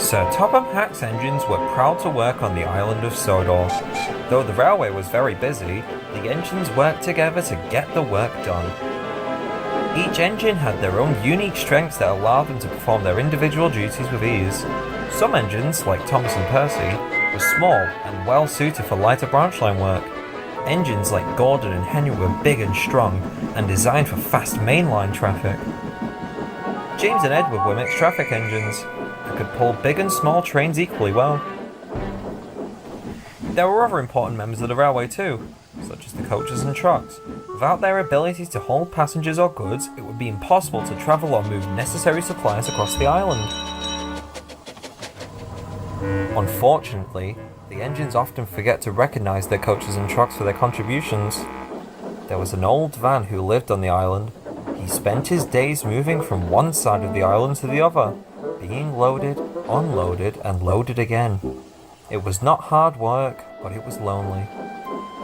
Sir Topham Hack's engines were proud to work on the island of Sodor. Though the railway was very busy, the engines worked together to get the work done. Each engine had their own unique strengths that allowed them to perform their individual duties with ease. Some engines, like Thomas and Percy, were small and well suited for lighter branch line work. Engines like Gordon and Henry were big and strong and designed for fast mainline traffic. James and Edward were mixed traffic engines that could pull big and small trains equally well. There were other important members of the railway too, such as the coaches and trucks. Without their ability to hold passengers or goods, it would be impossible to travel or move necessary supplies across the island. Unfortunately, the engines often forget to recognize their coaches and trucks for their contributions. There was an old van who lived on the island. He spent his days moving from one side of the island to the other, being loaded, unloaded, and loaded again. It was not hard work, but it was lonely.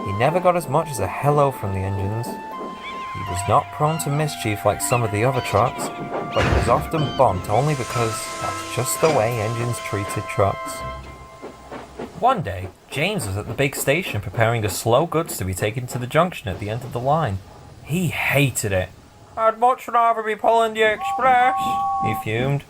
He never got as much as a hello from the engines. He was not prone to mischief like some of the other trucks, but he was often bumped only because that's just the way engines treated trucks. One day, James was at the big station preparing the slow goods to be taken to the junction at the end of the line. He hated it. "I'd much rather be pulling the express," he fumed.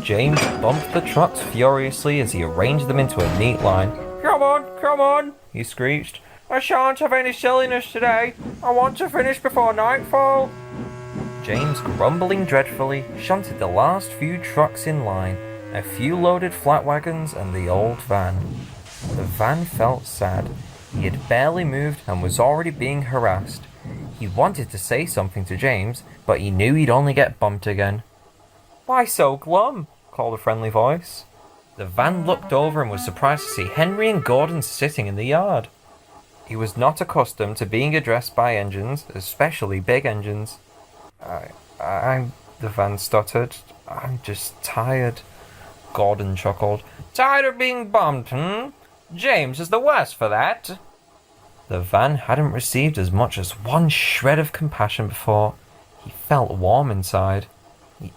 James bumped the trucks furiously as he arranged them into a neat line. Come on, he screeched. "I shan't have any silliness today. I want to finish before nightfall." James, grumbling dreadfully, shunted the last few trucks in line, a few loaded flat wagons and the old van. The van felt sad. He had barely moved and was already being harassed. He wanted to say something to James, but he knew he'd only get bumped again. "Why so glum?" called a friendly voice. The van looked over and was surprised to see Henry and Gordon sitting in the yard. He was not accustomed to being addressed by engines, especially big engines. The van stuttered. "I'm just tired." Gordon chuckled. "Tired of being bumped, James is the worse for that." The van hadn't received as much as one shred of compassion before. He felt warm inside.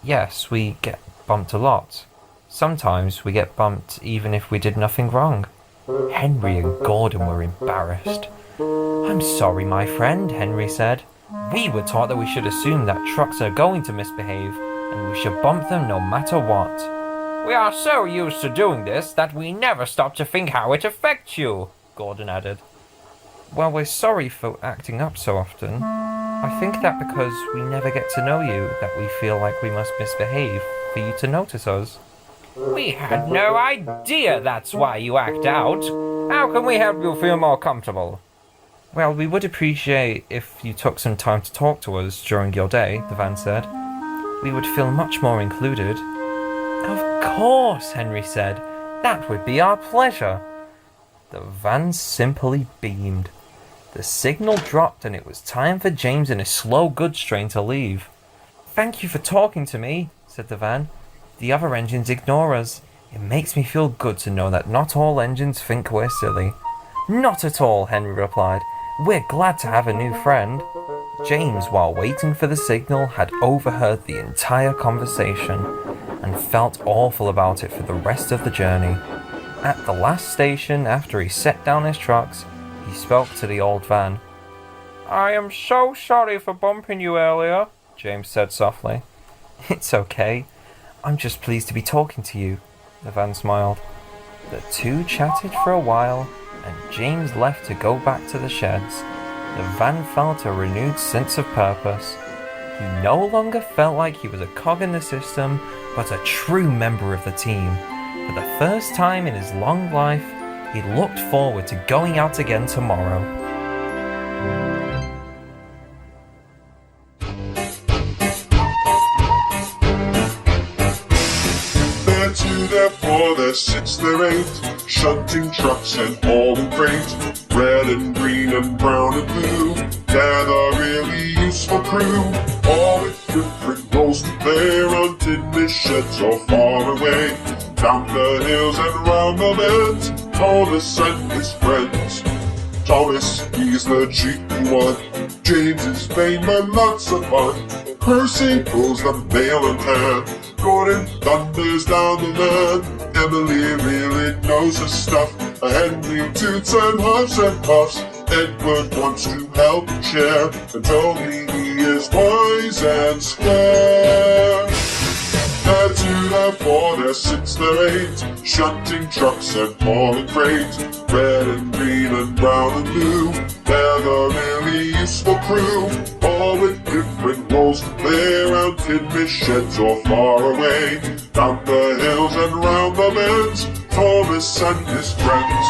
Yes, we get bumped a lot. Sometimes we get bumped even if we did nothing wrong. Henry and Gordon were embarrassed. "I'm sorry, my friend," Henry said. "We were taught that we should assume that trucks are going to misbehave, and we should bump them no matter what. We are so used to doing this that we never stop to think how it affects you," Gordon added. "Well, we're sorry for acting up so often. I think that because we never get to know you, that we feel like we must misbehave for you to notice us." "We had no idea that's why you act out. How can we help you feel more comfortable?" "Well, we would appreciate if you took some time to talk to us during your day," the van said. "We would feel much more included." "Of course," Henry said. "That would be our pleasure." The van simply beamed. The signal dropped and it was time for James and his slow goods train to leave. "Thank you for talking to me," said the van. "The other engines ignore us. It makes me feel good to know that not all engines think we're silly." "Not at all," Henry replied. "We're glad to have a new friend." James, while waiting for the signal, had overheard the entire conversation and felt awful about it for the rest of the journey. At the last station, after he set down his trucks, he spoke to the old van. "I am so sorry for bumping you earlier," James said softly. "It's okay. I'm just pleased to be talking to you," the van smiled. The two chatted for a while, and James left to go back to the sheds. The van felt a renewed sense of purpose. He no longer felt like he was a cog in the system, but a true member of the team. For the first time in his long life, he looked forward to going out again tomorrow. They're 2, they're 4, they're 6, they're 8, shunting trucks and hauling freight. Red and green and brown and blue, they're the really useful crew. All with different roles to play, until the sheds are far away. Down the hills and round the bends, Thomas and his friends. Thomas, he's the cheeky one. James is vain but lots of fun. Percy pulls the mail in hand. Gordon thunders down the land. Emily really knows her stuff. Henry toots and huffs. Edward wants to help and share, and Tony he is wise and square. There 2, there 4, there 6, there 8, shunting trucks and hauling freight. Red and green and brown and blue, they're the really useful crew. All with different roles to play around tin sheds or far away. Down the hills and round the bends, Thomas and his friends.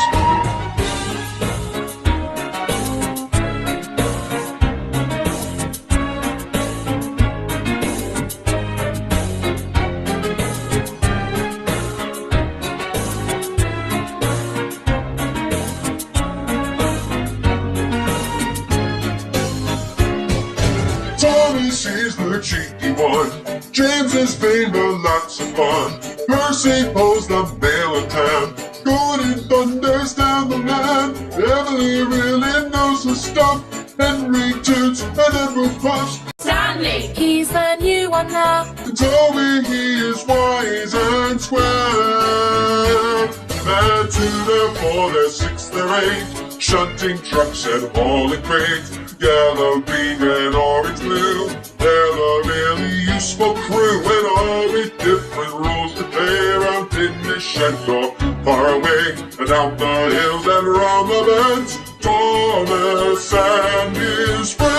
Tommy sees the cheeky one. James is vain but lots of fun. Percy pulls the mail and tan. Gordon thunders down the land. Emily really knows her stuff. Henry toots and Edward puffs. Stanley, he's the new one now. And Toby he is wise and square. There 2, there 4, there 6, there 8, shunting trucks and hauling freight. Yellow, green, and orange, blue, they're the really useful crew. And all with different roles to play around in the sheds or far away. And down the hills and round the bends, Thomas and his friends.